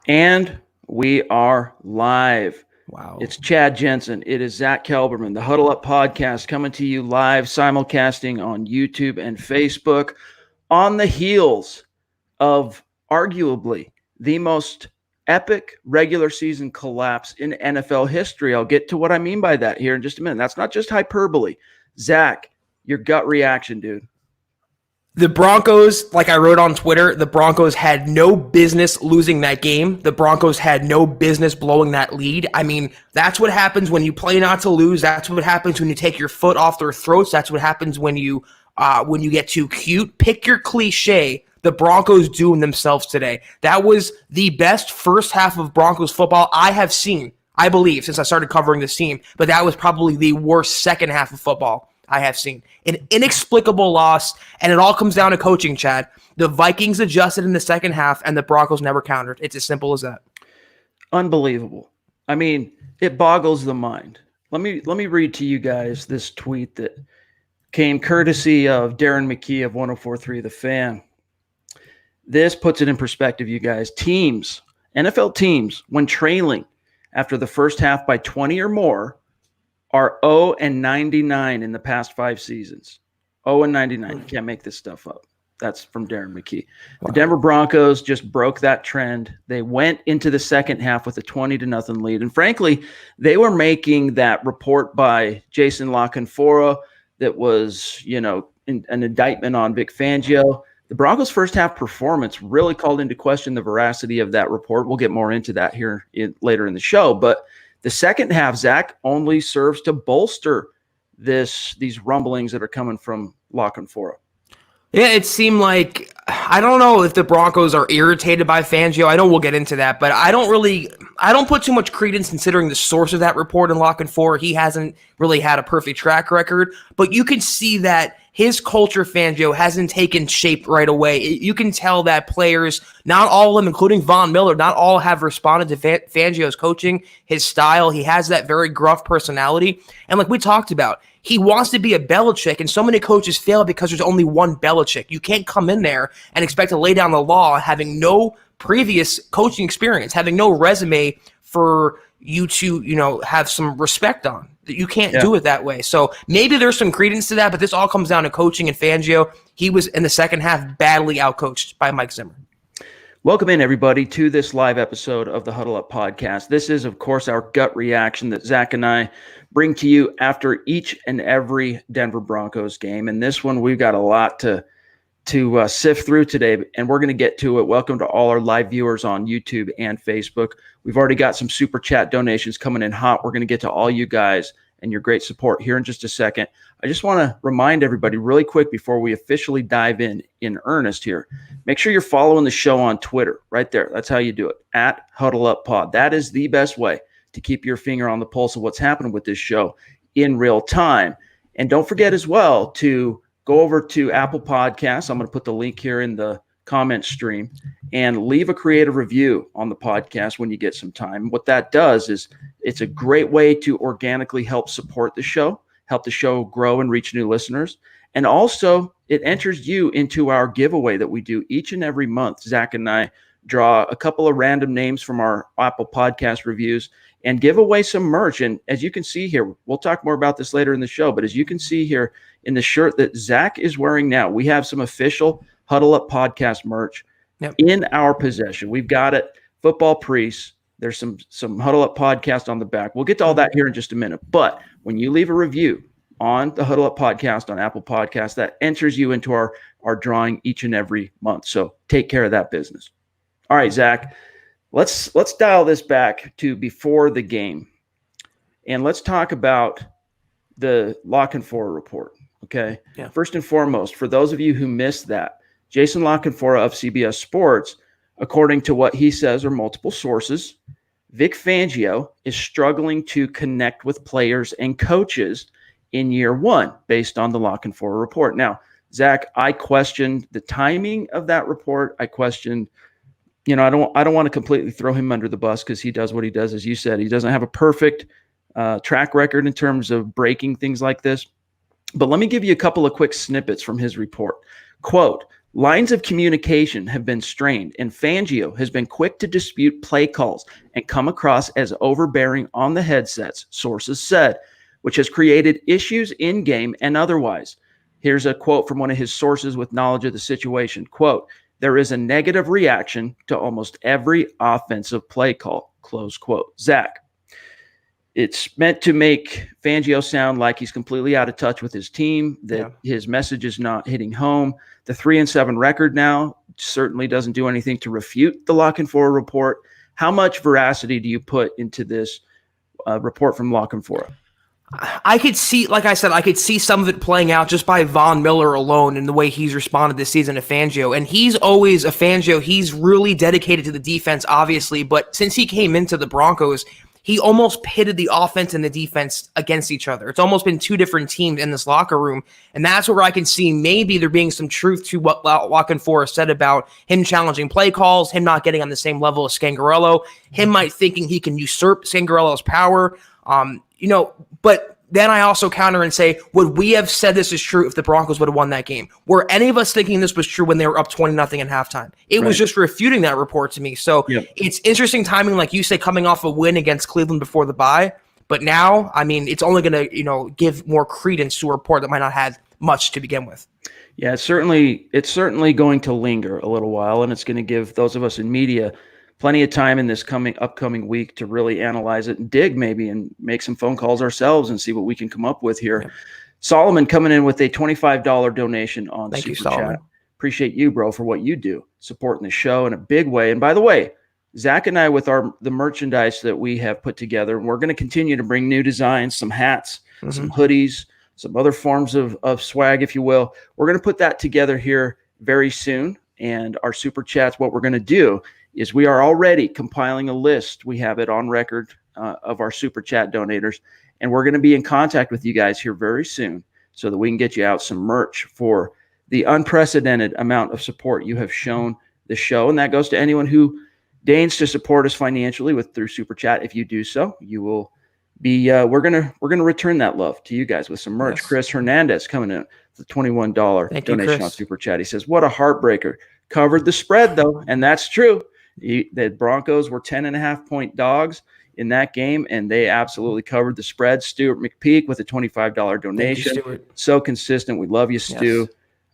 And we are live. Wow. It's Chad Jensen. It is Zack Kelberman, the Huddle Up podcast, coming to you live, simulcasting on YouTube and Facebook on the heels of arguably the most epic regular season collapse in NFL history. I'll get to what I mean by that here in just a minute. That's not just hyperbole. Zack, your gut reaction, dude. The Broncos, like I wrote on Twitter, the Broncos had no business losing that game. The Broncos had no business blowing that lead. I mean, that's what happens when you play not to lose. That's what happens when you take your foot off their throats. That's what happens when you get too cute. Pick your cliche. The Broncos doomed themselves today. That was the best first half of Broncos football I have seen, I believe, since I started covering this team. But that was probably the worst second half of football I have seen. An inexplicable loss, and it all comes down to coaching, Chad. The Vikings adjusted in the second half, and the Broncos never countered. It's as simple as that. Unbelievable. I mean, it boggles the mind. Let me read to you guys this tweet that came courtesy of Darren McKee of 104.3 The Fan. This puts it in perspective, you guys. Teams, NFL teams, when trailing after the first half by 20 or more, are 0-99 in the past 5 seasons. 0-99. You can't make this stuff up. That's from Darren McKee. Wow. The Denver Broncos just broke that trend. They went into the second half with a 20-0 lead. And frankly, they were making that report by Jason La Canfora that was, an indictment on Vic Fangio. The Broncos' first half performance really called into question the veracity of that report. We'll get more into that here later in the show. But the second half, Zach, only serves to bolster these rumblings that are coming from La Canfora. Yeah, it seemed like, I don't know if the Broncos are irritated by Fangio. I know we'll get into that, but I don't put too much credence considering the source of that report in La Canfora. He hasn't really had a perfect track record, but you can see that his culture, Fangio, hasn't taken shape right away. You can tell that players, not all of them, including Von Miller, not all have responded to Fangio's coaching, his style. He has that very gruff personality. And like we talked about, he wants to be a Belichick, and so many coaches fail because there's only one Belichick. You can't come in there and expect to lay down the law having no previous coaching experience, having no resume for you to, have some respect on. You can't do it that way. So maybe there's some credence to that, but this all comes down to coaching and Fangio. He was, in the second half, badly outcoached by Mike Zimmer. Welcome in, everybody, to this live episode of the Huddle Up podcast. This is, of course, our gut reaction that Zach and I bring to you after each and every Denver Broncos game. And this one, we've got a lot to sift through today, and we're going to get to it. Welcome to all our live viewers on YouTube and Facebook. We've already got some super chat donations coming in hot. We're going to get to all you guys and your great support here in just a second. I just want to remind everybody really quick before we officially dive in earnest here. Make sure you're following the show on Twitter right there. That's how you do it, @HuddleUpPod. That is the best way to keep your finger on the pulse of what's happening with this show in real time. And don't forget as well to go over to Apple Podcasts. I'm going to put the link here in the comment stream and leave a creative review on the podcast when you get some time. What that does is it's a great way to organically help support the show, help the show grow and reach new listeners. And also it enters you into our giveaway that we do each and every month. Zach and I draw a couple of random names from our Apple Podcast reviews and give away some merch. And as you can see here, we'll talk more about this later in the show, but as you can see here in the shirt that Zach is wearing now, we have some official Huddle Up podcast merch in our possession. We've got it, Football Priests. There's some Huddle Up podcast on the back. We'll get to all that here in just a minute. But when you leave a review on the Huddle Up podcast on Apple Podcasts, that enters you into our drawing each and every month. So take care of that business. All right, Zach, let's dial this back to before the game. And let's talk about the La Canfora report. Okay. Yeah. First and foremost, for those of you who missed that, Jason La Canfora of CBS Sports, according to what he says are multiple sources, Vic Fangio is struggling to connect with players and coaches in year one based on the La Canfora report. Now, Zach, I questioned the timing of that report. I questioned, I don't want to completely throw him under the bus because he does what he does. As you said, he doesn't have a perfect track record in terms of breaking things like this. But let me give you a couple of quick snippets from his report. Quote, Lines of communication have been strained, and Fangio has been quick to dispute play calls and come across as overbearing on the headsets, sources said, which has created issues in-game and otherwise. Here's a quote from one of his sources with knowledge of the situation. Quote, "There is a negative reaction to almost every offensive play call," close quote. Zach, it's meant to make Fangio sound like he's completely out of touch with his team, that his message is not hitting home. The 3-7 record now certainly doesn't do anything to refute the Lock and Four report. How much veracity do you put into this report from Lock and Four? I could see, like I said, I could see some of it playing out just by Von Miller alone and the way he's responded this season to Fangio. And he's always a Fangio. He's really dedicated to the defense, obviously. But since he came into the Broncos, he almost pitted the offense and the defense against each other. It's almost been two different teams in this locker room. And that's where I can see maybe there being some truth to what Lock and Four said about him challenging play calls, him not getting on the same level as Scangarello, him might thinking he can usurp Scangarello's power. But then I also counter and say, would we have said this is true if the Broncos would have won that game? Were any of us thinking this was true when they were up 20-0 in halftime? It was just refuting that report to me. So It's interesting timing, like you say, coming off a win against Cleveland before the bye. But now, I mean, it's only going to, give more credence to a report that might not have much to begin with. Yeah, it's certainly going to linger a little while, and it's going to give those of us in media plenty of time in this upcoming week to really analyze it and dig maybe and make some phone calls ourselves and see what we can come up with here. Solomon coming in with a $25 donation on Thank Super you, Solomon. Chat. Appreciate you, bro, for what you do, supporting the show in a big way. And by the way, Zach and I, with the merchandise that we have put together, we're going to continue to bring new designs, some hats, some hoodies, some other forms of swag, if you will. We're going to put that together here very soon. And our Super Chats, what we're going to do is we are already compiling a list. We have it on record of our Super Chat donators, and we're going to be in contact with you guys here very soon so that we can get you out some merch for the unprecedented amount of support you have shown the show. And that goes to anyone who deigns to support us financially through Super Chat. If you do so, you will be we're gonna return that love to you guys with some merch. Yes. Chris Hernandez coming in with a $21 donation on Super Chat. He says, "What a heartbreaker. Covered the spread though," and that's true. The Broncos were 10.5-point dogs in that game, and they absolutely covered the spread. Stuart McPeak with a $25 donation. Thank you, Stuart. So consistent. We love you, Stu.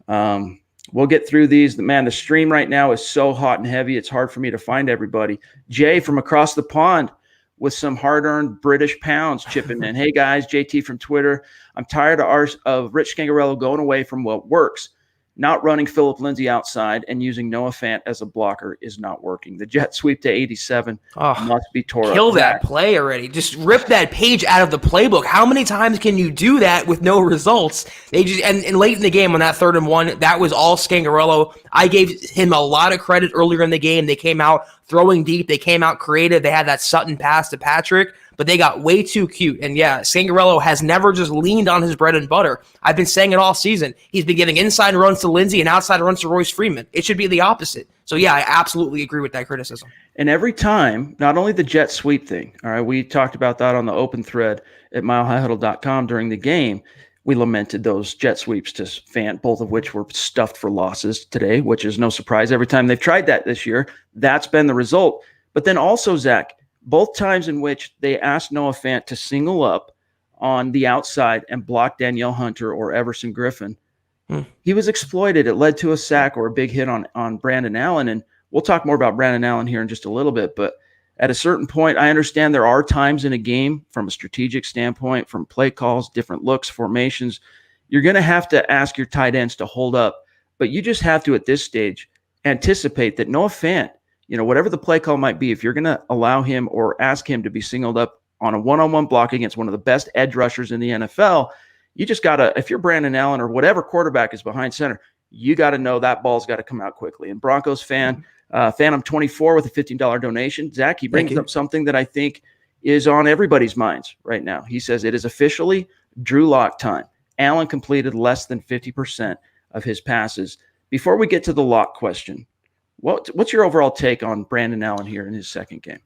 Yes. We'll get through these. The stream right now is so hot and heavy, it's hard for me to find everybody. Jay from across the pond with some hard-earned British pounds chipping in. Hey, guys, JT from Twitter. I'm tired of Rich Scangarello going away from what works. Not running Phillip Lindsay outside and using Noah Fant as a blocker is not working. The jet sweep to 87 must be tore up. Kill that play already. Just rip that page out of the playbook. How many times can you do that with no results? They just and late in the game on that 3rd and 1, that was all Scangarello. I gave him a lot of credit earlier in the game. They came out throwing deep. They came out creative. They had that Sutton pass to Patrick, but they got way too cute. And yeah, Scangarello has never just leaned on his bread and butter. I've been saying it all season. He's been giving inside runs to Lindsey and outside runs to Royce Freeman. It should be the opposite. So yeah, I absolutely agree with that criticism. And every time, not only the jet sweep thing, all right, we talked about that on the open thread at milehighhuddle.com during the game. We lamented those jet sweeps to Fant, both of which were stuffed for losses today, which is no surprise. Every time they've tried that this year, that's been the result. But then also, Zach, both times in which they asked Noah Fant to single up on the outside and block Danielle Hunter or Everson Griffin, he was exploited. It led to a sack or a big hit on Brandon Allen. And we'll talk more about Brandon Allen here in just a little bit. But at a certain point, I understand there are times in a game from a strategic standpoint, from play calls, different looks, formations, you're going to have to ask your tight ends to hold up. But you just have to, at this stage, anticipate that Noah Fant, whatever the play call might be, if you're going to allow him or ask him to be singled up on a one-on-one block against one of the best edge rushers in the NFL, you just got to, if you're Brandon Allen or whatever quarterback is behind center, you got to know that ball's got to come out quickly. And Broncos fan, Phantom 24 with a $15 donation. Zach, he brings up something that I think is on everybody's minds right now. He says it is officially Drew Lock time. Allen completed less than 50% of his passes. Before we get to the Lock question, what's your overall take on Brandon Allen here in his second game?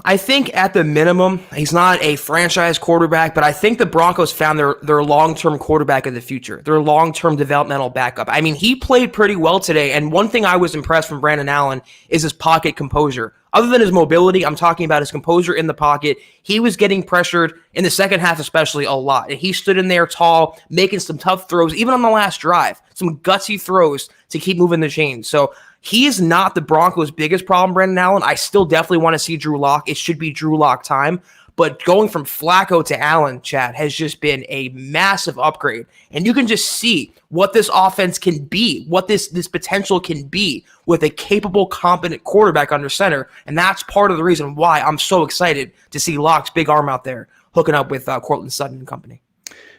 I think at the minimum, he's not a franchise quarterback, but I think the Broncos found their long-term quarterback of the future, their long-term developmental backup. I mean, he played pretty well today, and one thing I was impressed from Brandon Allen is his pocket composure. Other than his mobility, I'm talking about his composure in the pocket. He was getting pressured in the second half especially a lot, and he stood in there tall, making some tough throws, even on the last drive, some gutsy throws to keep moving the chains. So he is not the Broncos' biggest problem, Brandon Allen. I still definitely want to see Drew Lock. It should be Drew Lock time. But going from Flacco to Allen, Chad, has just been a massive upgrade. And you can just see what this offense can be, what this potential can be with a capable, competent quarterback under center. And that's part of the reason why I'm so excited to see Lock's big arm out there hooking up with Cortland Sutton and company.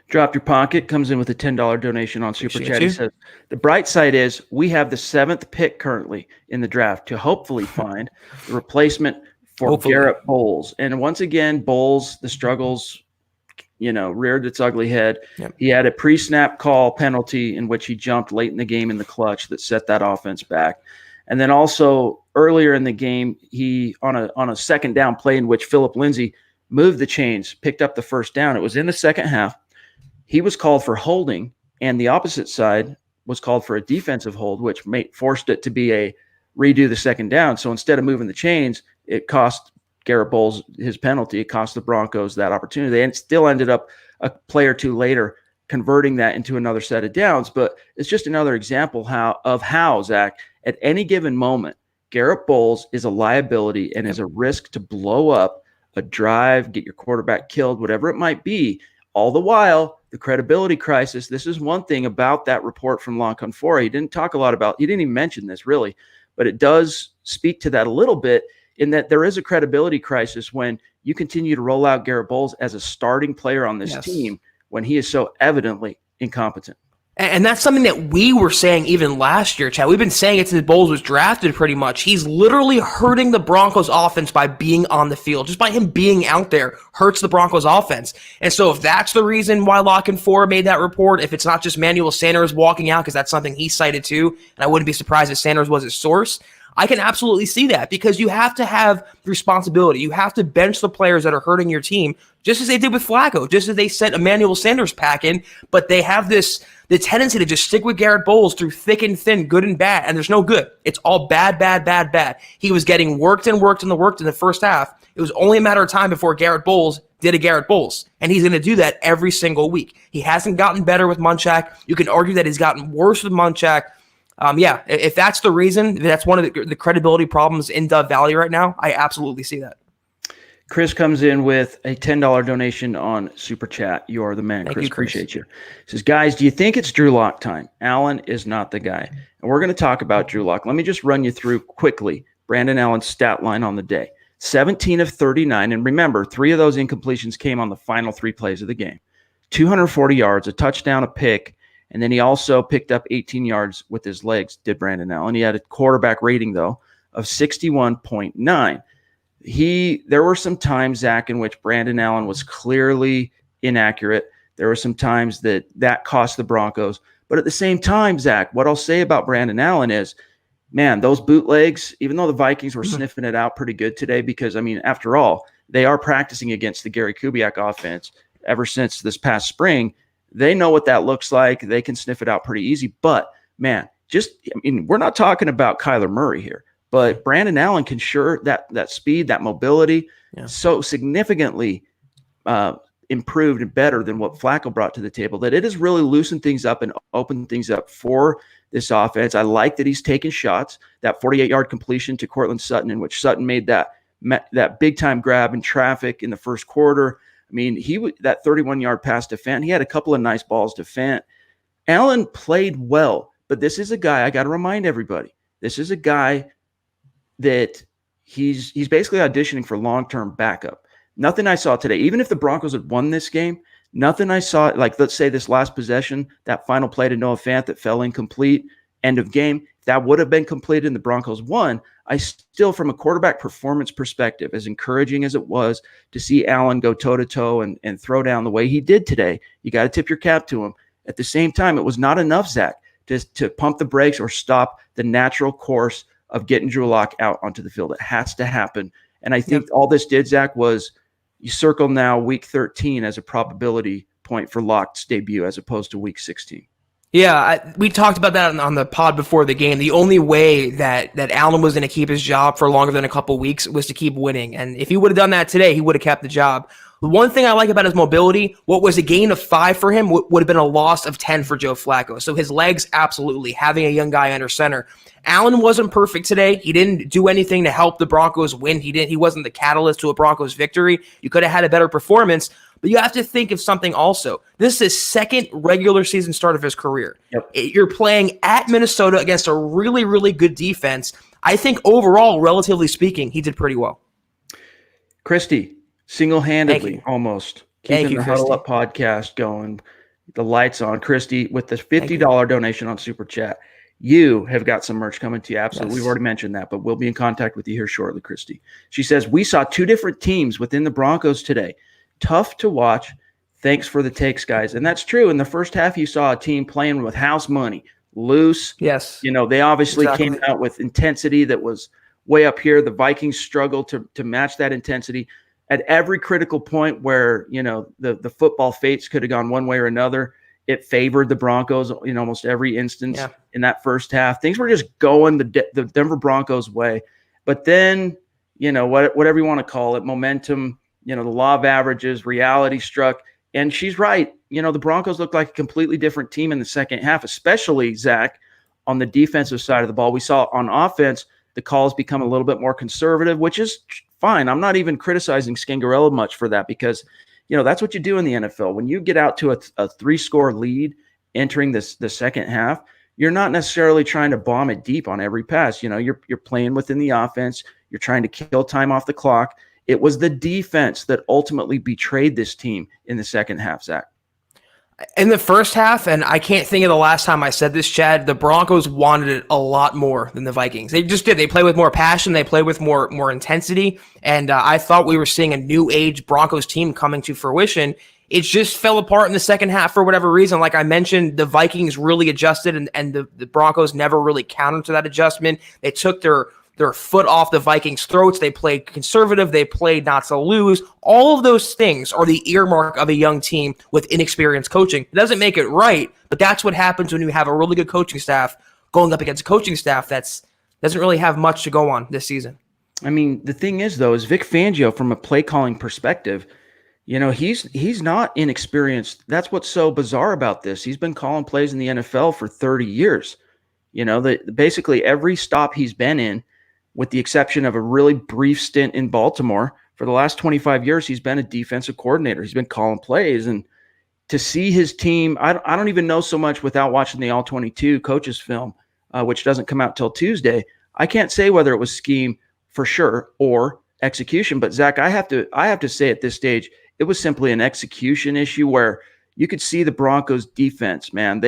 Drop Your Pocket comes in with a $10 donation on Super Chat. He says, the bright side is we have the 7th pick currently in the draft to hopefully find the replacement for Garrett Bowles. And once again, Bowles, the struggles, reared its ugly head. Yep. He had a pre-snap call penalty in which he jumped late in the game in the clutch that set that offense back. And then also earlier in the game, he on a second down play in which Phillip Lindsay moved the chains, picked up the first down. It was in the second half. He was called for holding, and the opposite side was called for a defensive hold, which forced it to be a redo the second down. So instead of moving the chains, it cost Garrett Bowles his penalty. It cost the Broncos that opportunity. They still ended up a play or two later converting that into another set of downs. But it's just another example of how, Zach, at any given moment, Garrett Bowles is a liability and is a risk to blow up a drive, get your quarterback killed, whatever it might be. All the while, the credibility crisis, this is one thing about that report from La Canfora. He didn't talk a lot about, he didn't even mention this really, but it does speak to that a little bit in that there is a credibility crisis when you continue to roll out Garrett Bowles as a starting player on this team when he is so evidently incompetent. And that's something that we were saying even last year, Chad. We've been saying it since Bowles was drafted pretty much. He's literally hurting the Broncos offense by being on the field. Just by him being out there hurts the Broncos offense. And so if that's the reason why La Canfora made that report, if it's not just Manuel Sanders walking out, because that's something he cited too, and I wouldn't be surprised if Sanders was his source, I can absolutely see that because you have to have responsibility. You have to bench the players that are hurting your team, just as they did with Flacco, just as they sent Emmanuel Sanders pack in, but they have the tendency to just stick with Garrett Bowles through thick and thin, good and bad, and there's no good. It's all bad, bad, bad, bad. He was getting worked in the first half. It was only a matter of time before Garrett Bowles did a Garrett Bowles, and he's going to do that every single week. He hasn't gotten better with Munchak. You can argue that he's gotten worse with Munchak. If that's the reason, that's one of the credibility problems in Dove Valley right now, I absolutely see that. Chris comes in with a $10 donation on Super Chat. You are the man, Thank Chris. You, Chris. Appreciate you. He says, guys, do you think it's Drew Lock time? Allen is not the guy. And we're going to talk about Drew Lock. Let me just run you through quickly Brandon Allen's stat line on the day. 17 of 39. And remember, 3 of those incompletions came on the final 3 plays of the game. 240 yards, a touchdown, a pick. And then he also picked up 18 yards with his legs, did Brandon Allen. He had a quarterback rating, though, of 61.9. There were some times, Zach, in which Brandon Allen was clearly inaccurate. There were some times that cost the Broncos. But at the same time, Zach, what I'll say about Brandon Allen is, man, those bootlegs, even though the Vikings were sniffing it out pretty good today, because, I mean, after all, they are practicing against the Gary Kubiak offense ever since this past spring. They know what that looks like. They can sniff it out pretty easy. But, man, we're not talking about Kyler Murray here. But Brandon Allen can that speed, that mobility, so significantly improved and better than what Flacco brought to the table that it has really loosened things up and opened things up for this offense. I like that he's taking shots. That 48-yard completion to Cortland Sutton, in which Sutton made that big-time grab in traffic in the first quarter. I mean, that 31-yard pass to Fant. He had a couple of nice balls to Fant. Allen played well, but this is a guy, I got to remind everybody, this is a guy that he's basically auditioning for long-term backup. Nothing I saw today, even if the Broncos had won this game, nothing I saw, like let's say this last possession, that final play to Noah Fant that fell incomplete, end of game, that would have been completed and the Broncos won. I still, from a quarterback performance perspective, as encouraging as it was to see Allen go toe-to-toe and throw down the way he did today, you got to tip your cap to him. At the same time, it was not enough, Zach, to pump the brakes or stop the natural course of getting Drew Lock out onto the field. It has to happen And I think all this did, Zach, was you circle now week 13 as a probability point for Locke's debut as opposed to week 16. Yeah, we talked about that on the pod before the game. The only way that Allen was going to keep his job for longer than a couple weeks was to keep winning. And if he would have done that today, he would have kept the job. The one thing I like about his mobility, what was a gain of 5 for him would have been a loss of 10 for Joe Flacco. So his legs, absolutely, having a young guy under center. Allen wasn't perfect today. He didn't do anything to help the Broncos win. He wasn't the catalyst to a Broncos victory. You could have had a better performance. But you have to think of something also. This is his second regular season start of his career. You're playing at Minnesota against a really, really good defense. I think overall, relatively speaking, he did pretty well. Christy, single-handedly almost keeping the Huddle Up podcast going, the lights on. Christy, with the $50 donation on Super Chat, you have got some merch coming to you. Absolutely. We've already mentioned that, but we'll be in contact with you here shortly, Christy. She says, we saw 2 different teams within the Broncos today. Tough to watch. Thanks for the takes, guys. And that's true. In the first half, you saw a team playing with house money, loose. Yes. They obviously came out with intensity that was way up here. The Vikings struggled to match that intensity. At every critical point where, the football fates could have gone one way or another, it favored the Broncos in almost every instance in that first half. Things were just going the Denver Broncos way. But then, whatever you want to call it, momentum, the law of averages, reality struck. And she's right. The Broncos looked like a completely different team in the second half, especially, Zach, on the defensive side of the ball. We saw on offense, the calls become a little bit more conservative, which is fine. I'm not even criticizing Scangarello much for that because, that's what you do in the NFL. When you get out to a 3-score lead entering the second half, you're not necessarily trying to bomb it deep on every pass. You're playing within the offense. You're trying to kill time off the clock. It was the defense that ultimately betrayed this team in the second half, Zach. In the first half, and I can't think of the last time I said this, Chad, the Broncos wanted it a lot more than the Vikings. They just did. They play with more passion. They play with more intensity. And I thought we were seeing a new age Broncos team coming to fruition. It just fell apart in the second half for whatever reason. Like I mentioned, the Vikings really adjusted, and the Broncos never really countered to that adjustment. They took their foot off the Vikings' throats. They played conservative. They played not to lose. All of those things are the earmark of a young team with inexperienced coaching. It doesn't make it right, but that's what happens when you have a really good coaching staff going up against a coaching staff that doesn't really have much to go on this season. I mean, the thing is, though, is Vic Fangio, from a play calling perspective, he's not inexperienced. That's what's so bizarre about this. He's been calling plays in the NFL for 30 years. Basically every stop he's been in, with the exception of a really brief stint in Baltimore, for the last 25 years, he's been a defensive coordinator. He's been calling plays. And to see his team, I don't even know so much without watching the All-22 coaches film, which doesn't come out till Tuesday. I can't say whether it was scheme for sure or execution. But, Zach, I have to say at this stage, it was simply an execution issue where you could see the Broncos defense, man.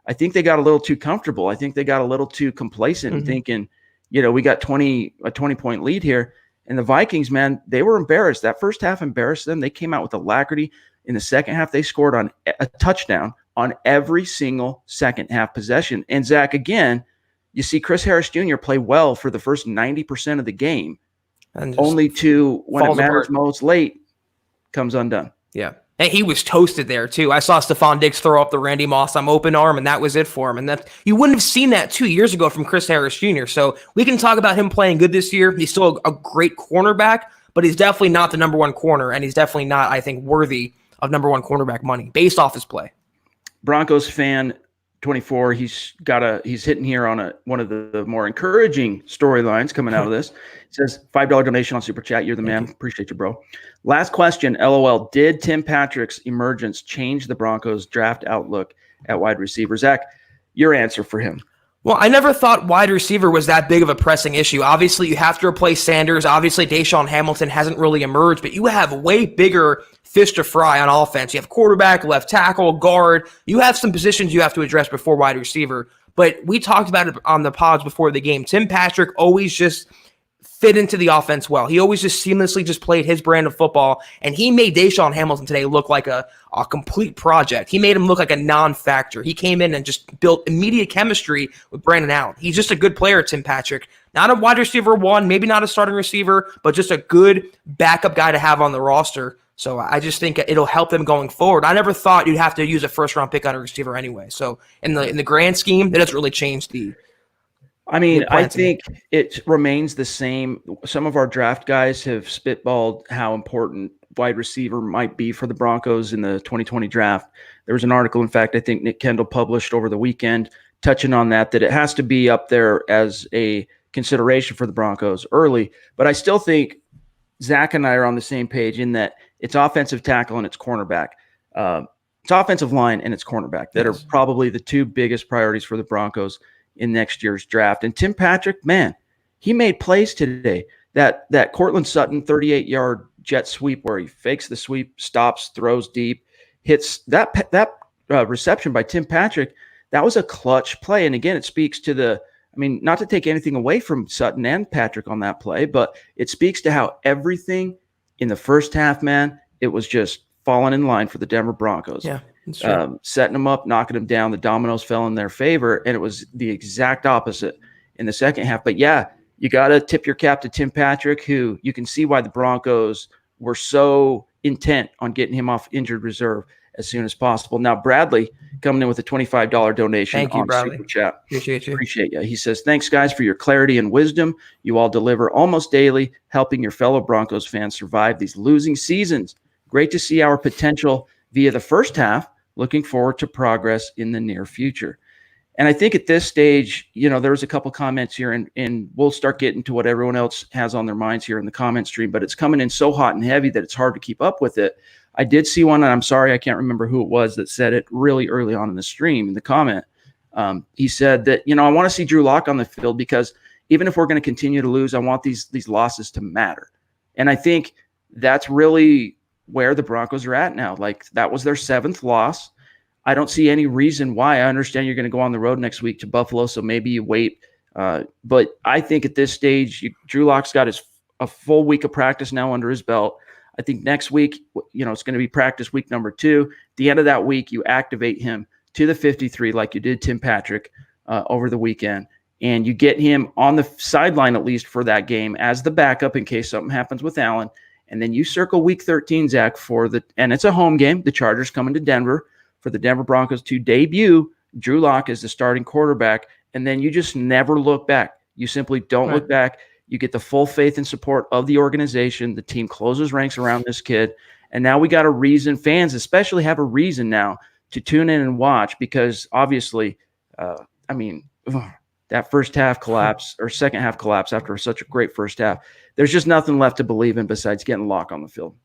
I think they got a little too comfortable. I think they got a little too complacent and thinking, we got a 20-point lead here. And the Vikings, man, they were embarrassed. That first half embarrassed them. They came out with alacrity. In the second half, they scored on a touchdown on every single second half possession. And, Zach, again, you see Chris Harris Jr. play well for the first 90% of the game, only to, when it matters most late, comes undone. Yeah. And he was toasted there, too. I saw Stephon Diggs throw up the Randy Moss I'm open arm, and that was it for him. And that you wouldn't have seen that 2 years ago from Chris Harris Jr. So we can talk about him playing good this year. He's still a great cornerback, but he's definitely not the number one corner, and he's definitely not, I think, worthy of number one cornerback money based off his play. Broncos fan 24, he's hitting here on one of the more encouraging storylines coming out of this. It says $5 donation on Super Chat. You're the man. Appreciate you, bro. Last question, LOL. Did Tim Patrick's emergence change the Broncos draft outlook at wide receiver? Zach, your answer for him. Well, I never thought wide receiver was that big of a pressing issue. Obviously, you have to replace Sanders. Obviously, Deshaun Hamilton hasn't really emerged, but you have way bigger fish to fry on offense. You have quarterback, left tackle, guard. You have some positions you have to address before wide receiver. But we talked about it on the pods before the game. Tim Patrick always just fit into the offense well. He always just seamlessly just played his brand of football, and he made Deshaun Hamilton today look like a complete project. He made him look like a non-factor. He came in and just built immediate chemistry with Brandon Allen. He's just a good player, Tim Patrick. Not a wide receiver one, maybe not a starting receiver, but just a good backup guy to have on the roster. So I just think it'll help them going forward. I never thought you'd have to use a first-round pick on a receiver anyway. So in the grand scheme, it doesn't really change the I think it remains the same. Some of our draft guys have spitballed how important wide receiver might be for the Broncos in the 2020 draft. There was an article, in fact, I think Nick Kendall published over the weekend touching on that it has to be up there as a consideration for the Broncos early. But I still think Zach and I are on the same page in that it's offensive tackle and it's cornerback. It's offensive line and it's cornerback that are probably the two biggest priorities for the Broncos in next year's draft. And Tim Patrick, man, he made plays today. That Cortland Sutton 38-yard jet sweep where he fakes the sweep, stops, throws deep, hits that reception by Tim Patrick. That was a clutch play. And again, it speaks to not to take anything away from Sutton and Patrick on that play, but it speaks to how everything in the first half, man, it was just falling in line for the Denver Broncos. Yeah, that's true. Setting them up, knocking them down. The dominoes fell in their favor, and it was the exact opposite in the second half. But yeah, you got to tip your cap to Tim Patrick, who you can see why the Broncos were so intent on getting him off injured reserve as soon as possible. Now, Bradley coming in with a $25 donation. Thank you, Bradley. Super Chat. Appreciate you. He says, thanks, guys, for your clarity and wisdom. You all deliver almost daily, helping your fellow Broncos fans survive these losing seasons. Great to see our potential via the first half. Looking forward to progress in the near future. And I think at this stage, there's a couple comments here, and we'll start getting to what everyone else has on their minds here in the comment stream, but it's coming in so hot and heavy that it's hard to keep up with it. I did see one, and I'm sorry, I can't remember who it was that said it really early on in the stream, in the comment. He said that, I want to see Drew Lock on the field because even if we're going to continue to lose, I want these losses to matter. And I think that's really where the Broncos are at now. Like, that was their seventh loss. I don't see any reason why. I understand you're going to go on the road next week to Buffalo, so maybe you wait. But I think at this stage, Drew Lock's got a full week of practice now under his belt. I think next week, it's going to be practice week number 2. At the end of that week, you activate him to the 53 like you did Tim Patrick over the weekend, and you get him on the sideline at least for that game as the backup in case something happens with Allen. And then you circle week 13, Zach, and it's a home game. The Chargers coming to Denver for the Denver Broncos to debut Drew Lock as the starting quarterback. And then you just never look back. You simply don't look back. You get the full faith and support of the organization. The team closes ranks around this kid. And now we got a reason, fans especially have a reason now to tune in and watch because obviously, that first half collapse or second half collapse after such a great first half, there's just nothing left to believe in besides getting Lock on the field.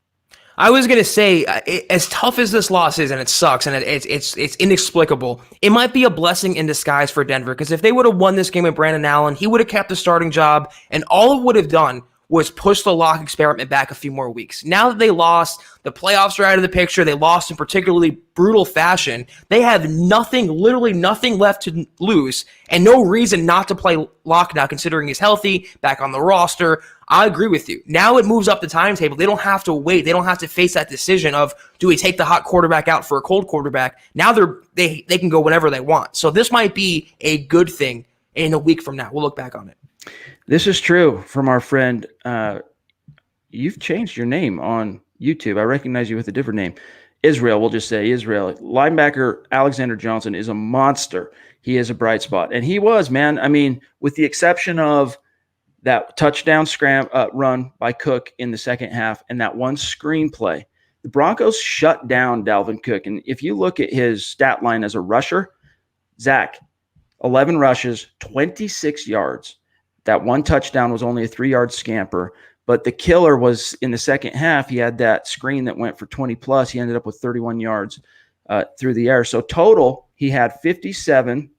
I was going to say, as tough as this loss is, and it sucks, and it's inexplicable, it might be a blessing in disguise for Denver, because if they would have won this game with Brandon Allen, he would have kept the starting job, and all it would have done was push the Lock experiment back a few more weeks. Now that they lost, the playoffs are out of the picture, they lost in particularly brutal fashion, they have literally nothing left to lose, and no reason not to play Lock now, considering he's healthy, back on the roster. I agree with you. Now it moves up the timetable. They don't have to wait. They don't have to face that decision of, do we take the hot quarterback out for a cold quarterback? Now they can go whenever they want. So this might be a good thing in a week from now. We'll look back on it. This is true from our friend. You've changed your name on YouTube. I recognize you with a different name. Israel, we'll just say Israel. Linebacker Alexander Johnson is a monster. He is a bright spot. And he was, man. I mean, with the exception of that touchdown run by Cook in the second half and that one screenplay, the Broncos shut down Dalvin Cook. And if you look at his stat line as a rusher, Zach, 11 rushes, 26 yards. That one touchdown was only a 3-yard scamper. But the killer was in the second half. He had that screen that went for 20 plus. He ended up with 31 yards through the air. So total, he had 57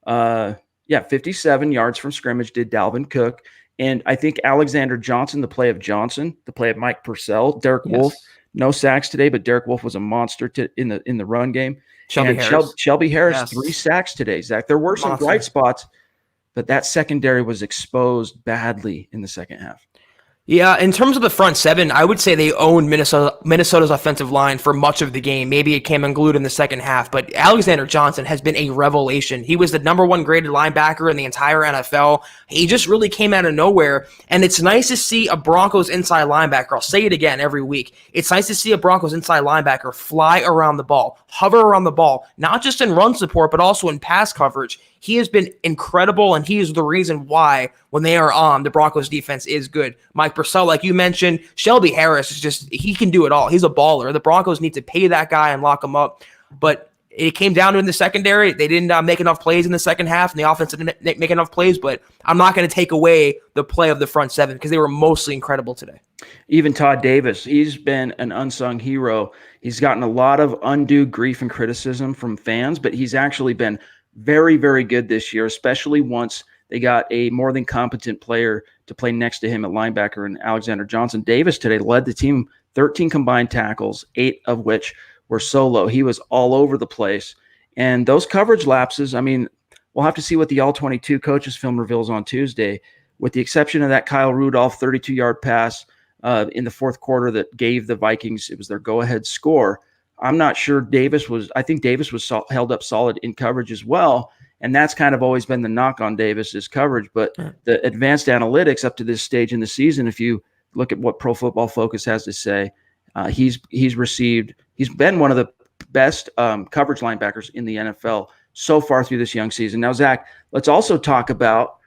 yards from scrimmage did Dalvin Cook. And I think Alexander Johnson, the play of Mike Purcell, Derek Wolfe, no sacks today, but Derek Wolfe was a monster in the run game. Shelby Harris, 3 sacks today, Zach. There were some bright spots, but that secondary was exposed badly in the second half. Yeah, in terms of the front seven, I would say they owned Minnesota's offensive line for much of the game. Maybe it came unglued in the second half, but Alexander Johnson has been a revelation. He was the number one graded linebacker in the entire NFL. He just really came out of nowhere, and it's nice to see a Broncos inside linebacker. I'll say it again every week. It's nice to see a Broncos inside linebacker fly around the ball, hover around the ball, not just in run support, but also in pass coverage. He has been incredible, and he is the reason why, when they are on, the Broncos defense is good. Mike Purcell, like you mentioned, Shelby Harris is just, he can do it all. He's a baller. The Broncos need to pay that guy and lock him up. But it came down to in the secondary. They didn't make enough plays in the second half, and the offense didn't make enough plays. But I'm not going to take away the play of the front seven because they were mostly incredible today. Even Todd Davis, he's been an unsung hero. He's gotten a lot of undue grief and criticism from fans, but he's actually been very, very good this year, especially once they got a more than competent player to play next to him at linebacker in Alexander Johnson. Davis today led the team 13 combined tackles, 8 of which were solo. He was all over the place. And those coverage lapses, I mean, we'll have to see what the All-22 coaches film reveals on Tuesday. With the exception of that Kyle Rudolph 32-yard pass in the fourth quarter that gave the Vikings, it was their go-ahead score. I'm not sure I think Davis was held up solid in coverage as well. And that's kind of always been the knock on Davis's coverage. But the advanced analytics up to this stage in the season, if you look at what Pro Football Focus has to say, he's been one of the best coverage linebackers in the NFL so far through this young season. Now, Zach, let's also talk about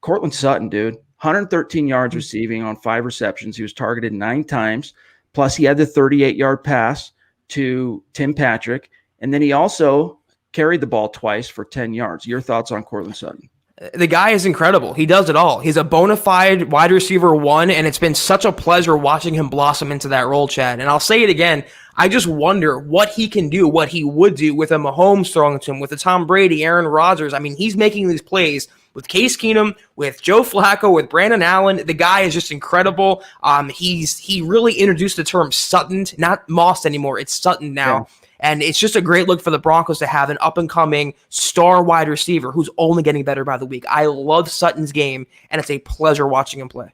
Courtland Sutton, dude. 113 yards receiving on 5 receptions. He was targeted 9 times. Plus, he had the 38-yard pass to Tim Patrick, and then he also carried the ball twice for 10 yards. Your thoughts on Courtland Sutton? The guy is incredible. He does it all. He's a bona fide wide receiver 1, and it's been such a pleasure watching him blossom into that role, Chad. And I'll say it again, I just wonder what he can do, what he would do with a Mahomes throwing to him, with a Tom Brady, Aaron Rodgers. I mean, he's making these plays with Case Keenum, with Joe Flacco, with Brandon Allen. The guy is just incredible. He really introduced the term Sutton, not Moss anymore. It's Sutton now. Yeah. And it's just a great look for the Broncos to have an up-and-coming star wide receiver who's only getting better by the week. I love Sutton's game, and it's a pleasure watching him play.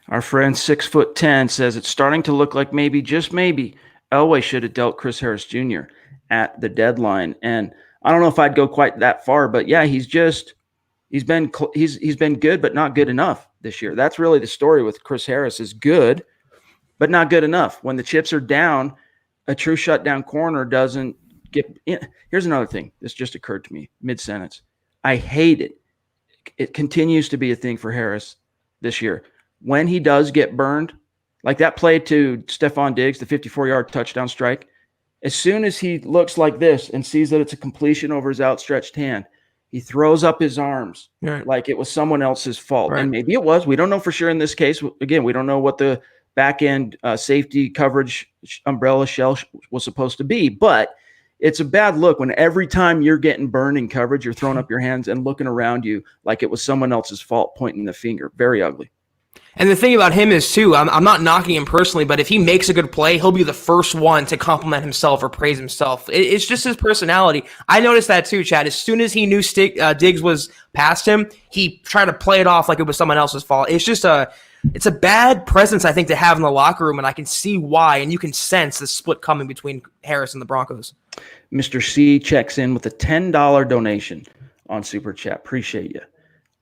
Our friend 6'10" says it's starting to look like maybe, just maybe, Elway should have dealt Chris Harris Jr. at the deadline. And I don't know if I'd go quite that far, but yeah, he's been good, but not good enough this year. That's really the story with Chris Harris, is good, but not good enough. When the chips are down, a true shutdown corner doesn't get in. Here's another thing. This just occurred to me mid-sentence. I hate it. It continues to be a thing for Harris this year. When he does get burned, like that play to Stephon Diggs, the 54-yard touchdown strike, as soon as he looks like this and sees that it's a completion over his outstretched hand, he throws up his arms like it was someone else's fault. Right. And maybe it was. We don't know for sure in this case. Again, we don't know what the back-end safety coverage umbrella shell was supposed to be. But it's a bad look when every time you're getting burned in coverage, you're throwing up your hands and looking around you like it was someone else's fault, pointing the finger. Very ugly. And the thing about him is, too, I'm not knocking him personally, but if he makes a good play, he'll be the first one to compliment himself or praise himself. It's just his personality. I noticed that, too, Chad. As soon as he knew Diggs was past him, he tried to play it off like it was someone else's fault. It's a bad presence, I think, to have in the locker room, and I can see why, and you can sense the split coming between Harris and the Broncos. Mr. C checks in with a $10 donation on Super Chat. Appreciate you.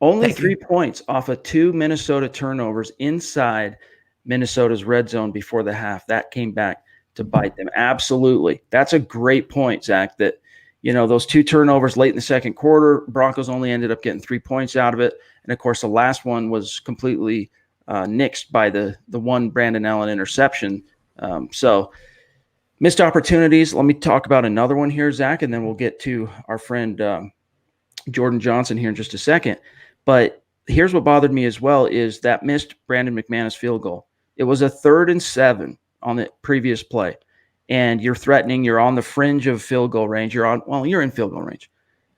Only 3 points off of 2 Minnesota turnovers inside Minnesota's red zone before the half. That came back to bite them. Absolutely. That's a great point, Zach, that, those 2 turnovers late in the second quarter, Broncos only ended up getting 3 points out of it. And, of course, the last one was completely nixed by the one Brandon Allen interception. So missed opportunities. Let me talk about another one here, Zach, and then we'll get to our friend Jordan Johnson here in just a second. But here's what bothered me as well is that missed Brandon McManus field goal. It was a 3rd and 7 on the previous play. And you're threatening, you're on the fringe of field goal range. You're in field goal range.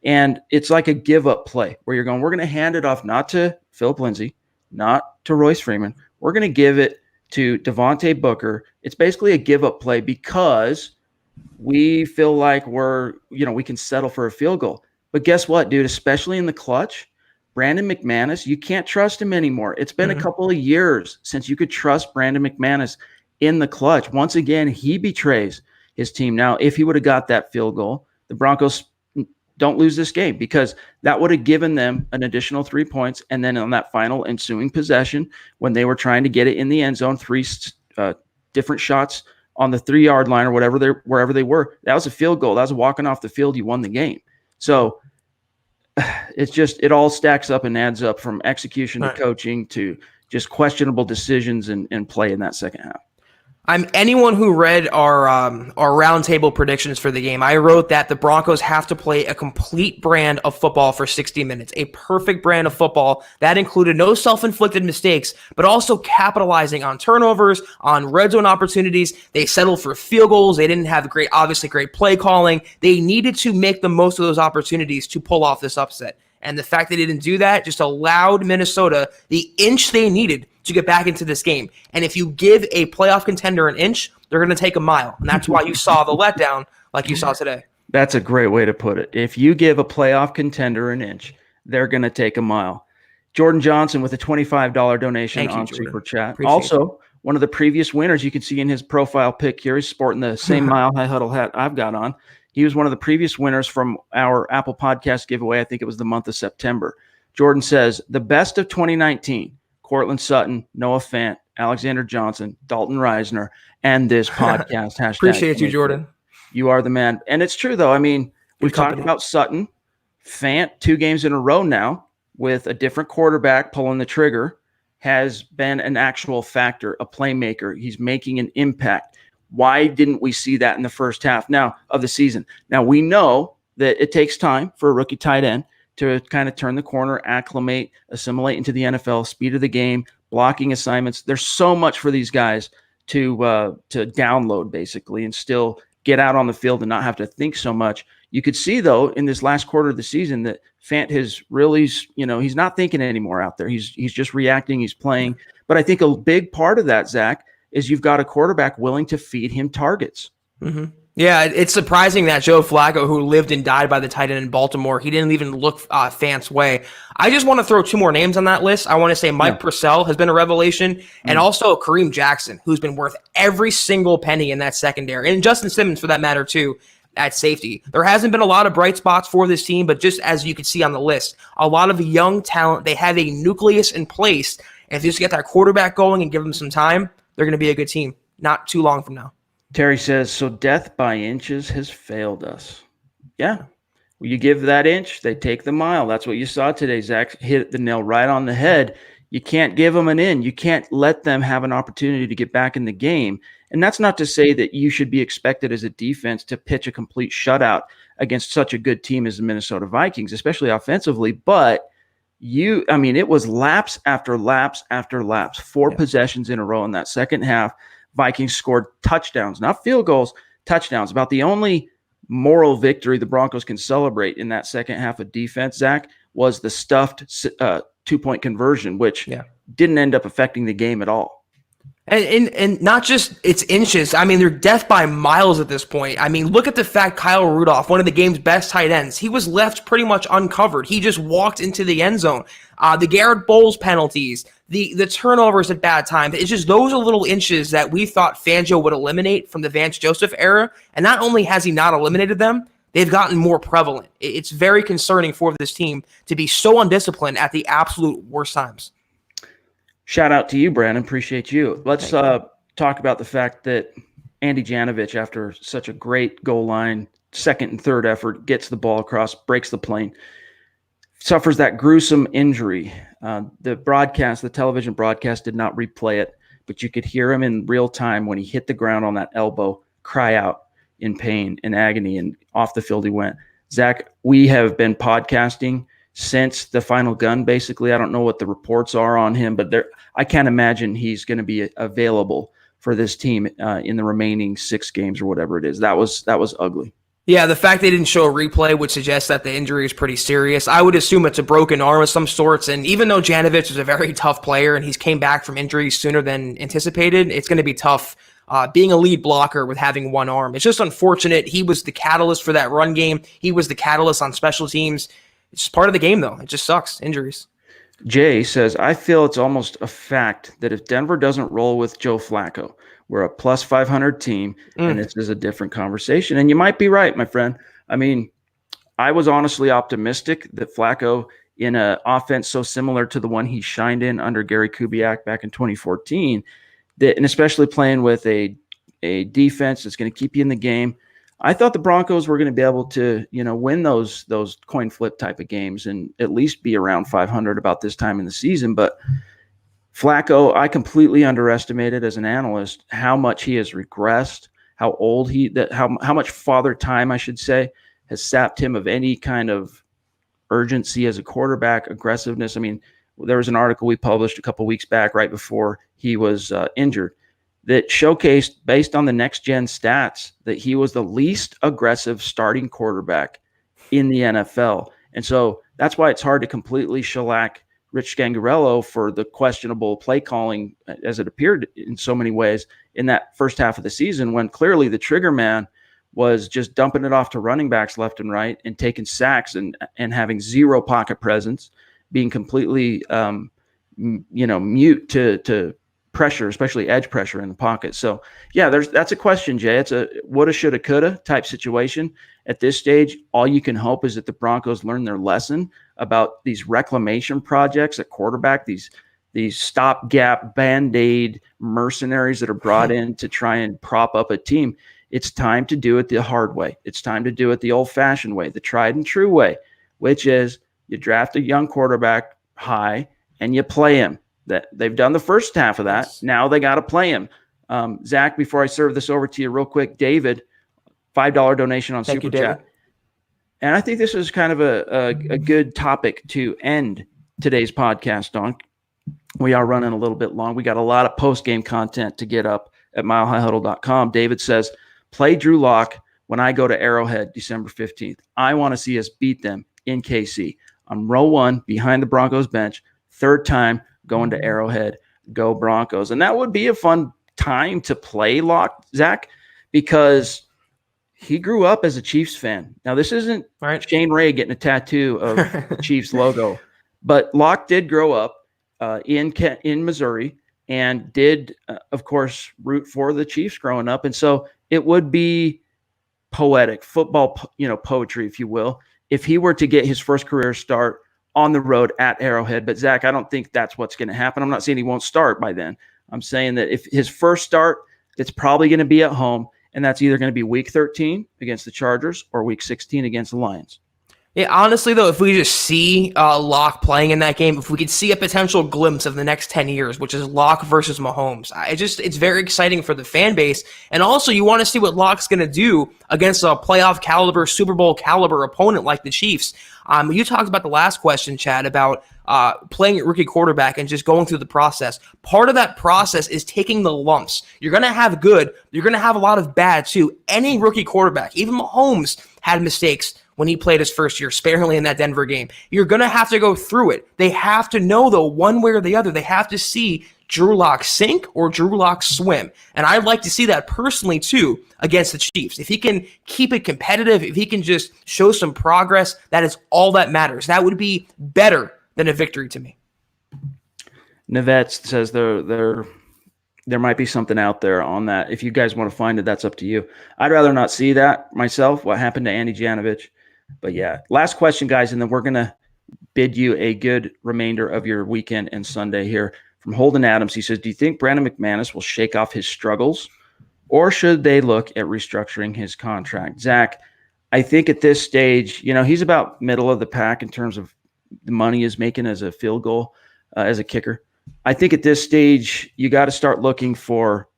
And it's like a give-up play where you're going, we're going to hand it off not to Philip Lindsay, not to Royce Freeman. We're going to give it to Devontae Booker. It's basically a give-up play because we feel like we can settle for a field goal. But guess what, dude? Especially in the clutch, Brandon McManus, you can't trust him anymore. It's been a couple of years since you could trust Brandon McManus in the clutch. Once again, he betrays his team. Now, if he would have got that field goal, the Broncos don't lose this game, because that would have given them an additional 3 points. And then on that final ensuing possession, when they were trying to get it in the end zone, three different shots on the 3-yard line or wherever they were, that was a field goal. That was walking off the field. You won the game. So it all stacks up and adds up, from execution to coaching to just questionable decisions and play in that second half. Anyone who read our roundtable predictions for the game, I wrote that the Broncos have to play a complete brand of football for 60 minutes, a perfect brand of football that included no self-inflicted mistakes, but also capitalizing on turnovers, on red zone opportunities. They settled for field goals. They didn't have great play calling. They needed to make the most of those opportunities to pull off this upset. And the fact they didn't do that just allowed Minnesota the inch they needed to get back into this game. And if you give a playoff contender an inch, they're going to take a mile. And that's why you saw the letdown like you saw today. That's a great way to put it. If you give a playoff contender an inch, they're going to take a mile. Jordan Johnson with a $25 donation on Super Chat. Appreciate also, one of the previous winners, you can see in his profile pic here, he's sporting the same Mile High Huddle hat I've got on. He was one of the previous winners from our Apple Podcast giveaway. I think it was the month of September. Jordan says, the best of 2019, Cortland Sutton, Noah Fant, Alexander Johnson, Dalton Reisner, and this podcast. Appreciate you, Jordan. You are the man. And it's true, though. I mean, we've talked about Sutton, Fant, 2 games in a row now with a different quarterback pulling the trigger, has been an actual factor, a playmaker. He's making an impact. Why didn't we see that in the first half now of the season? Now, we know that it takes time for a rookie tight end to kind of turn the corner, acclimate, assimilate into the NFL, speed of the game, blocking assignments. There's so much for these guys to download, basically, and still get out on the field and not have to think so much. You could see, though, in this last quarter of the season that Fant has really, he's not thinking anymore out there. He's just reacting. He's playing. But I think a big part of that, Zach, is you've got a quarterback willing to feed him targets. Mm-hmm. Yeah, it's surprising that Joe Flacco, who lived and died by the tight end in Baltimore, he didn't even look Fant's way. I just want to throw 2 more names on that list. I want to say Mike Purcell has been a revelation, and also Kareem Jackson, who's been worth every single penny in that secondary, and Justin Simmons, for that matter, too, at safety. There hasn't been a lot of bright spots for this team, but just as you can see on the list, a lot of young talent. They have a nucleus in place, and if you just get that quarterback going and give them some time, they're going to be a good team not too long from now. Terry says, so death by inches has failed us. Yeah. Well, you give that inch, they take the mile. That's what you saw today. Zach hit the nail right on the head. You can't give them an in. You can't let them have an opportunity to get back in the game. And that's not to say that you should be expected as a defense to pitch a complete shutout against such a good team as the Minnesota Vikings, especially offensively. But it was laps after laps after laps, 4 possessions in a row in that second half. Vikings scored touchdowns, not field goals, touchdowns. About the only moral victory the Broncos can celebrate in that second half of defense, Zach, was the stuffed 2-point conversion, which didn't end up affecting the game at all. And not just it's inches. I mean, they're death by miles at this point. I mean, look at the fact Kyle Rudolph, one of the game's best tight ends, he was left pretty much uncovered. He just walked into the end zone. The Garrett Bowles penalties, the turnovers at bad times. It's just those are little inches that we thought Fangio would eliminate from the Vance Joseph era. And not only has he not eliminated them, they've gotten more prevalent. It's very concerning for this team to be so undisciplined at the absolute worst times. Shout out to you, Brandon. Appreciate you. Let's talk about the fact that Andy Janovich, after such a great goal line, second and third effort, gets the ball across, breaks the plane, suffers that gruesome injury. The television broadcast did not replay it, but you could hear him in real time when he hit the ground on that elbow, cry out in pain and agony, and off the field he went. Zach, we have been podcasting since the final gun, basically. I don't know what the reports are on him, but I can't imagine he's going to be available for this team in the remaining 6 games or whatever it is. That was ugly. Yeah, the fact they didn't show a replay would suggest that the injury is pretty serious. I would assume it's a broken arm of some sorts, and even though Janovich is a very tough player and he's came back from injuries sooner than anticipated, it's going to be tough being a lead blocker with having one arm. It's just unfortunate. He was the catalyst for that run game. He was the catalyst on special teams. It's just part of the game, though. It just sucks. Injuries. Jay says, I feel it's almost a fact that if Denver doesn't roll with Joe Flacco, we're a plus 500 team, and this is a different conversation. And you might be right, my friend. I mean, I was honestly optimistic that Flacco, in an offense so similar to the one he shined in under Gary Kubiak back in 2014, and especially playing with a defense that's going to keep you in the game, I thought the Broncos were going to be able to, win those coin flip type of games and at least be around 500 about this time in the season. But Flacco, I completely underestimated as an analyst how much he has regressed, how old how much father time, I should say, has sapped him of any kind of urgency as a quarterback, aggressiveness. I mean, there was an article we published a couple weeks back right before he was injured that showcased, based on the next gen stats, that he was the least aggressive starting quarterback in the NFL. And so that's why it's hard to completely shellac Rich Scangarello for the questionable play calling as it appeared in so many ways in that first half of the season, when clearly the trigger man was just dumping it off to running backs left and right and taking sacks and having zero pocket presence, being completely, mute to pressure, especially edge pressure in the pocket. So yeah, that's a question, Jay. It's a woulda, shoulda, coulda type situation. At this stage, all you can hope is that the Broncos learn their lesson about these reclamation projects at quarterback, these stopgap Band-Aid mercenaries that are brought in to try and prop up a team. It's time to do it the hard way. It's time to do it the old-fashioned way, the tried and true way, which is you draft a young quarterback high and you play him. That they've done the first half of that. Yes. Now they got to play him. Zach, before I serve this over to you real quick, David, $5 donation on Super Chat. And I think this is kind of a good topic to end today's podcast on. We are running a little bit long. We got a lot of post-game content to get up at milehighhuddle.com. David says, play Drew Lock when I go to Arrowhead December 15th. I want to see us beat them in KC. I'm row one behind the Broncos bench, third time going to Arrowhead. Go Broncos. And that would be a fun time to play Lock, Zach, because he grew up as a Chiefs fan. Now, this isn't Shane Ray getting a tattoo of the Chiefs logo, but Lock did grow up in Missouri and did, of course, root for the Chiefs growing up. And so it would be poetic, football, poetry, if you will, if he were to get his first career start on the road at Arrowhead. But Zach, I don't think that's what's going to happen. I'm not saying he won't start by then. I'm saying that if his first start, it's probably going to be at home, and that's either going to be week 13 against the Chargers or week 16 against the Lions. Yeah, honestly, though, if we just see Locke playing in that game, if we could see a potential glimpse of the next 10 years, which is Locke versus Mahomes, it's very exciting for the fan base. And also, you want to see what Locke's going to do against a playoff caliber, Super Bowl caliber opponent like the Chiefs. You talked about the last question, Chad, about playing at rookie quarterback and just going through the process. Part of that process is taking the lumps. You're going to have good. You're going to have a lot of bad, too. Any rookie quarterback, even Mahomes, had mistakes when he played his first year, sparingly in that Denver game. You're going to have to go through it. They have to know, though, one way or the other. They have to see Drew Lock sink or Drew Lock swim. And I'd like to see that personally, too, against the Chiefs. If he can keep it competitive, if he can just show some progress, that is all that matters. That would be better than a victory to me. Navette says there might be something out there on that. If you guys want to find it, that's up to you. I'd rather not see that myself, what happened to Andy Janovich. But yeah, last question, guys, and then we're going to bid you a good remainder of your weekend and Sunday here. From Holden Adams, he says, do you think Brandon McManus will shake off his struggles, or should they look at restructuring his contract? Zach, I think at this stage, he's about middle of the pack in terms of the money he's making as a field goal, as a kicker. I think at this stage, you got to start looking for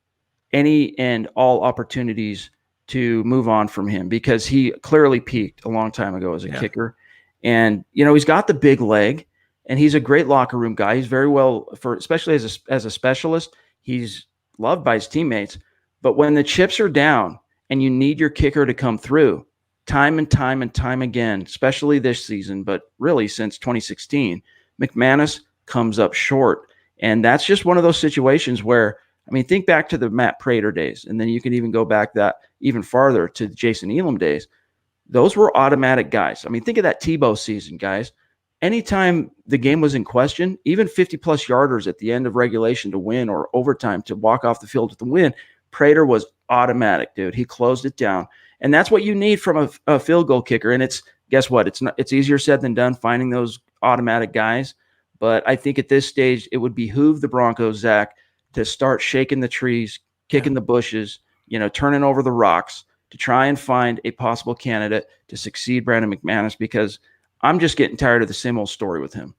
any and all opportunities to move on from him, because he clearly peaked a long time ago as a kicker. And, he's got the big leg, and he's a great locker room guy. He's very well, especially as a specialist, he's loved by his teammates. But when the chips are down and you need your kicker to come through time and time and time again, especially this season, but really since 2016, McManus comes up short. And that's just one of those situations where, think back to the Matt Prater days, and then you can even go back that even farther to the Jason Elam days. those were automatic guys. I mean, think of that Tebow season, guys. Anytime the game was in question, even 50-plus yarders at the end of regulation to win or overtime to walk off the field with the win, Prater was automatic, dude. He closed it down. And that's what you need from a field goal kicker. And guess what? It's easier said than done finding those automatic guys. But I think at this stage, it would behoove the Broncos, Zach, to start shaking the trees, kicking the bushes, turning over the rocks to try and find a possible candidate to succeed Brandon McManus, because I'm just getting tired of the same old story with him.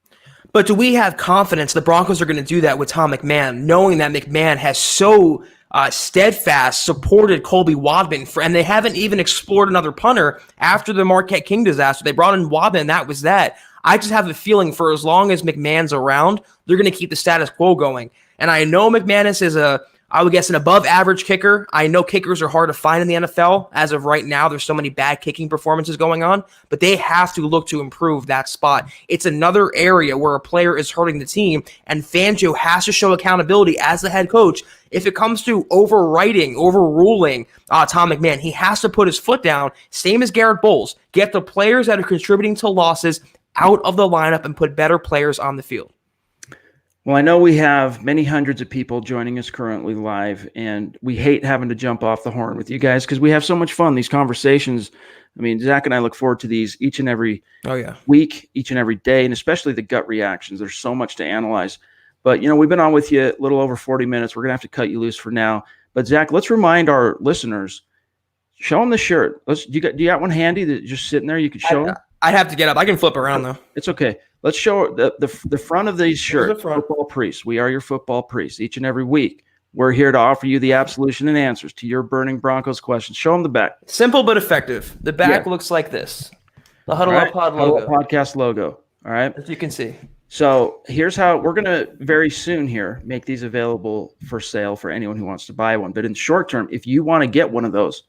But do we have confidence the Broncos are going to do that with Tom McMahon, knowing that McMahon has so steadfast supported Colby Wadman, and they haven't even explored another punter after the Marquette King disaster? They brought in Wadman, and that was that. I just have a feeling for as long as McMahon's around, they're going to keep the status quo going. And I know McManus is I would guess, an above-average kicker. I know kickers are hard to find in the NFL. As of right now, there's so many bad kicking performances going on, but they have to look to improve that spot. It's another area where a player is hurting the team, and Fangio has to show accountability as the head coach. If it comes to overruling Tom McMahon, he has to put his foot down, same as Garrett Bowles. Get the players that are contributing to losses out of the lineup and put better players on the field. Well, I know we have many hundreds of people joining us currently live, and we hate having to jump off the horn with you guys because we have so much fun. These conversations, I mean, Zach and I look forward to these each and every week, each and every day, and especially the gut reactions. There's so much to analyze. But, we've been on with you a little over 40 minutes. We're going to have to cut you loose for now. But, Zach, let's remind our listeners, show them the shirt. Do you got one handy that's just sitting there you could show them? I'd have to get up. I can flip around, though. It's okay. Let's show the front of these shirts. Football priests. We are your football priests each and every week. We're here to offer you the absolution and answers to your burning Broncos questions. Show them the back. Simple but effective. The back looks like this. The Huddle Up Pod logo. Huddle Up Podcast logo. All right. As you can see. So here's how we're going to very soon here make these available for sale for anyone who wants to buy one. But in the short term, if you want to get one of those,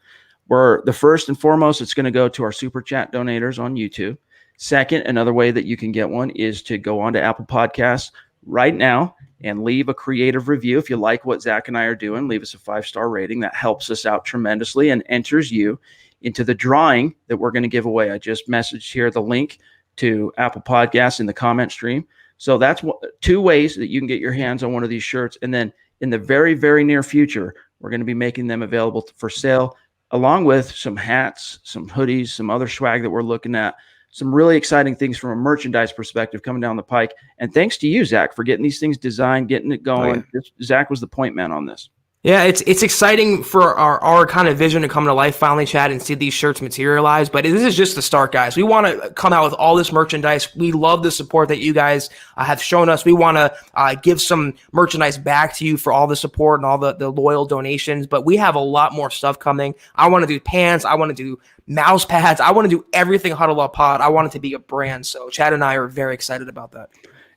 the first and foremost, it's going to go to our Super Chat donators on YouTube. Second, another way that you can get one is to go on to Apple Podcasts right now and leave a creative review. If you like what Zach and I are doing, leave us a 5-star rating. That helps us out tremendously and enters you into the drawing that we're going to give away. I just messaged here the link to Apple Podcasts in the comment stream. So that's two ways that you can get your hands on one of these shirts. And then in the very, very near future, we're going to be making them available for sale, along with some hats, some hoodies, some other swag that we're looking at. Some really exciting things from a merchandise perspective coming down the pike. And thanks to you, Zach, for getting these things designed, getting it going. Zach was the point man on this. Yeah, it's exciting for our kind of vision to come to life finally, Chad, and see these shirts materialize. But this is just the start, guys. We want to come out with all this merchandise. We love the support that you guys have shown us. We want to give some merchandise back to you for all the support and all the loyal donations. But we have a lot more stuff coming. I want to do pants. I want to do mouse pads. I want to do everything Huddle Up Pod. I want it to be a brand. So Chad and I are very excited about that.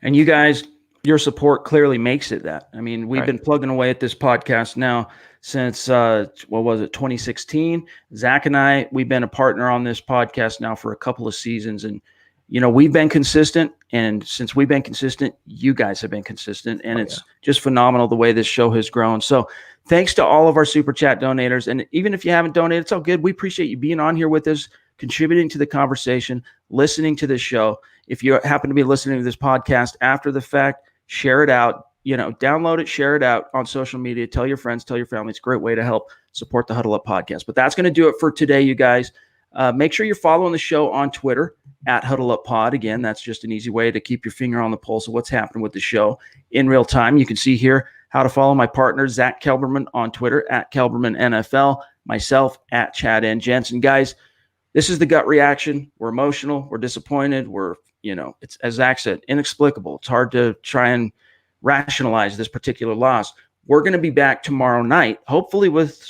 And you guys, your support clearly makes it that. I mean, we've been plugging away at this podcast now since, 2016. Zach and I, we've been a partner on this podcast now for a couple of seasons. And, we've been consistent. And since we've been consistent, you guys have been consistent. And it's just phenomenal the way this show has grown. So thanks to all of our Super Chat donators. And even if you haven't donated, it's all good. We appreciate you being on here with us, contributing to the conversation, listening to this show. If you happen to be listening to this podcast after the fact, share it out, download it, share it out on social media, tell your friends, tell your family. It's a great way to help support the Huddle Up Podcast. But that's going to do it for today, you guys. Make sure you're following the show on Twitter at Huddle Up Pod. Again, that's just an easy way to keep your finger on the pulse of what's happening with the show in real time. You can see here how to follow my partner, Zack Kelberman, on Twitter at Kelberman NFL, myself at Chad and Jensen. Guys, this is the gut reaction. We're emotional. We're disappointed. It's, as Zach said, inexplicable. It's hard to try and rationalize this particular loss. We're going to be back tomorrow night, hopefully with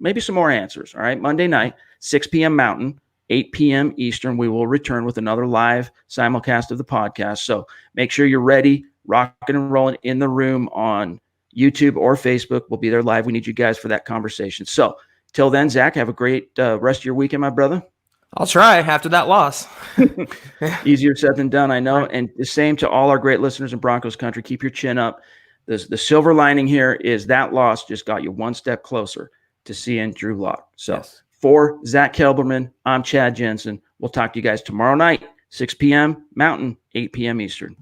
maybe some more answers. All right. Monday night, 6 p.m. Mountain, 8 p.m. Eastern. We will return with another live simulcast of the podcast. So make sure you're ready, rocking and rolling in the room on YouTube or Facebook. We'll be there live. We need you guys for that conversation. So till then, Zach, have a great rest of your weekend, my brother. I'll try after that loss. Easier said than done, I know. And the same to all our great listeners in Broncos country. Keep your chin up. The silver lining here is that loss just got you one step closer to seeing Drew Lock. So For Zack Kelberman, I'm Chad Jensen. We'll talk to you guys tomorrow night, 6 p.m. Mountain, 8 p.m. Eastern.